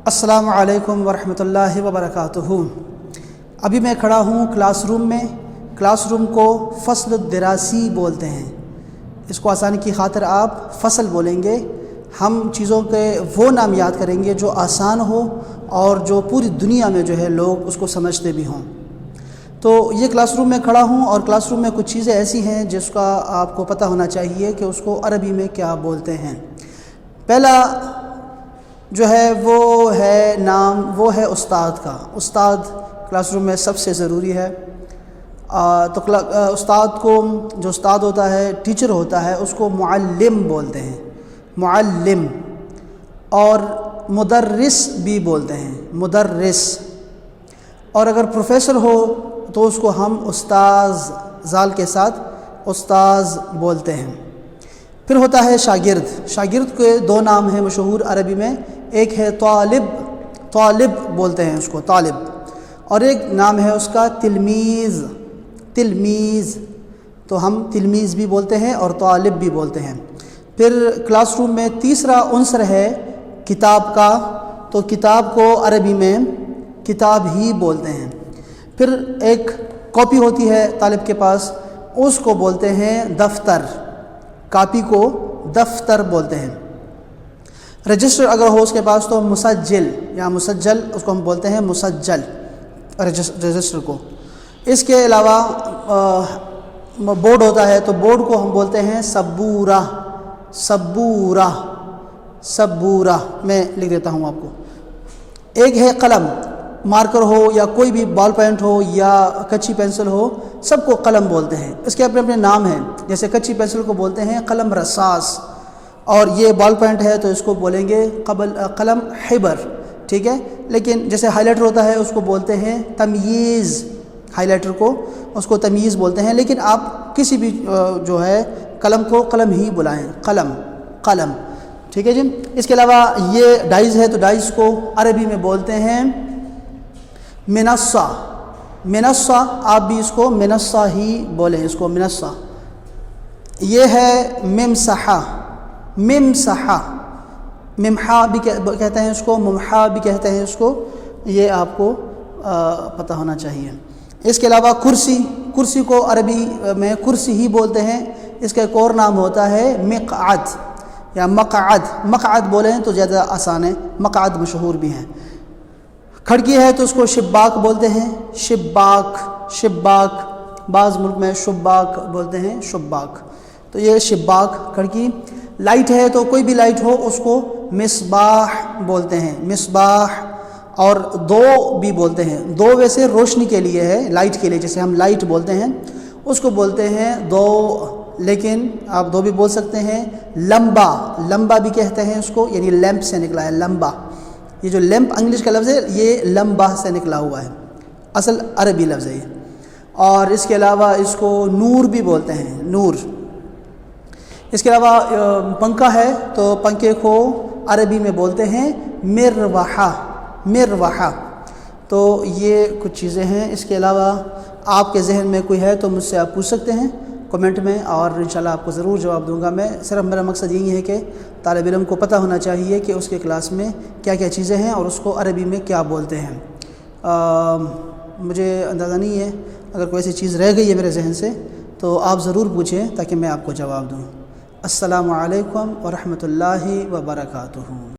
السلام علیکم ورحمۃ اللہ وبرکاتہ۔ ابھی میں کھڑا ہوں کلاس روم میں۔ کلاس روم کو فصل الدراسی بولتے ہیں۔ اس کو آسانی کی خاطر آپ فصل بولیں گے۔ ہم چیزوں کے وہ نام یاد کریں گے جو آسان ہو اور جو پوری دنیا میں جو ہے لوگ اس کو سمجھتے بھی ہوں۔ تو یہ کلاس روم میں کھڑا ہوں اور کلاس روم میں کچھ چیزیں ایسی ہیں جس کا آپ کو پتہ ہونا چاہیے کہ اس کو عربی میں کیا بولتے ہیں۔ پہلا جو ہے وہ ہے استاد کا۔ استاد کلاس روم میں سب سے ضروری ہے۔ تو استاد کو جو استاد ہوتا ہے، ٹیچر ہوتا ہے، اس کو معلم بولتے ہیں، معلم۔ اور مدرس بھی بولتے ہیں، مدرس۔ اور اگر پروفیسر ہو تو اس کو ہم استاذ زال کے ساتھ استاذ بولتے ہیں۔ پھر ہوتا ہے شاگرد۔ شاگرد کے دو نام ہیں مشہور عربی میں، ایک ہے طالب، طالب بولتے ہیں اس کو، طالب، اور ایک نام ہے اس کا تلمیذ، تلمیذ۔ تو ہم تلمیذ بھی بولتے ہیں اور طالب بھی بولتے ہیں۔ پھر کلاس روم میں تیسرا عنصر ہے کتاب کا، تو کتاب کو عربی میں کتاب ہی بولتے ہیں۔ پھر ایک کاپی ہوتی ہے طالب کے پاس، اس کو بولتے ہیں دفتر، کاپی کو دفتر بولتے ہیں۔ رجسٹر اگر ہو اس کے پاس تو مسجل یا مسجل، اس کو ہم بولتے ہیں مسجل، رجسٹر کو۔ اس کے علاوہ بورڈ ہوتا ہے تو بورڈ کو ہم بولتے ہیں سبورہ، سبورہ، سبورہ۔ میں لکھ دیتا ہوں آپ کو۔ ایک ہے قلم، مارکر ہو یا کوئی بھی بال پینٹ ہو یا کچی پینسل ہو، سب کو قلم بولتے ہیں۔ اس کے اپنے اپنے نام ہیں، جیسے کچی پینسل کو بولتے ہیں قلم رصاص، اور یہ بال پینٹ ہے تو اس کو بولیں گے قلم حبر، ٹھیک ہے۔ لیکن جیسے ہائی لائٹر ہوتا ہے اس کو بولتے ہیں تمییز، ہائی لائٹر کو اس کو تمییز بولتے ہیں۔ لیکن آپ کسی بھی جو ہے قلم کو قلم ہی بلائیں، قلم، قلم، ٹھیک ہے جی۔ اس کے علاوہ یہ ڈائز ہے تو ڈائز کو عربی میں بولتے ہیں منصہ، منصہ۔ آپ بھی اس کو منصہ ہی بولیں، اس کو منصہ۔ یہ ہے ممسحہ، ممسحہ، ممحا بھی کہتے ہیں اس کو، ممحا بھی کہتے ہیں اس کو، یہ آپ کو پتہ ہونا چاہیے۔ اس کے علاوہ کرسی، کرسی کو عربی میں کرسی ہی بولتے ہیں۔ اس کا ایک اور نام ہوتا ہے مقعد یا مقعد، مقعد بولیں تو زیادہ آسان ہے، مقعد مشہور بھی ہیں۔ کھڑکی ہے تو اس کو شباک بولتے ہیں، شباک، شباک۔ بعض ملک میں شباک بولتے ہیں، شباک۔ تو یہ شباک، کھڑکی۔ لائٹ ہے تو کوئی بھی لائٹ ہو اس کو مصباح بولتے ہیں، مصباح۔ اور دو بھی بولتے ہیں، دو ویسے روشنی کے لیے ہے، لائٹ کے لیے، جیسے ہم لائٹ بولتے ہیں اس کو بولتے ہیں دو، لیکن آپ دو بھی بول سکتے ہیں۔ لمبا، لمبا بھی کہتے ہیں اس کو، یعنی لیمپ سے نکلا ہے لمبا۔ یہ جو لیمپ انگلش کا لفظ ہے یہ لمبا سے نکلا ہوا ہے، اصل عربی لفظ ہے یہ۔ اور اس کے علاوہ اس کو نور بھی بولتے ہیں، نور۔ اس کے علاوہ پنکھا ہے تو پنکھے کو عربی میں بولتے ہیں مروحہ، مروحہ۔ تو یہ کچھ چیزیں ہیں۔ اس کے علاوہ آپ کے ذہن میں کوئی ہے تو مجھ سے آپ پوچھ سکتے ہیں کمنٹ میں، اور انشاءاللہ آپ کو ضرور جواب دوں گا میں۔ صرف میرا مقصد یہی ہے کہ طالب علم کو پتہ ہونا چاہیے کہ اس کے کلاس میں کیا کیا چیزیں ہیں اور اس کو عربی میں کیا بولتے ہیں۔ مجھے اندازہ نہیں ہے، اگر کوئی ایسی چیز رہ گئی ہے میرے ذہن سے تو آپ ضرور پوچھیں تاکہ میں آپ کو جواب دوں۔ السلام علیکم ورحمۃ اللہ وبرکاتہ۔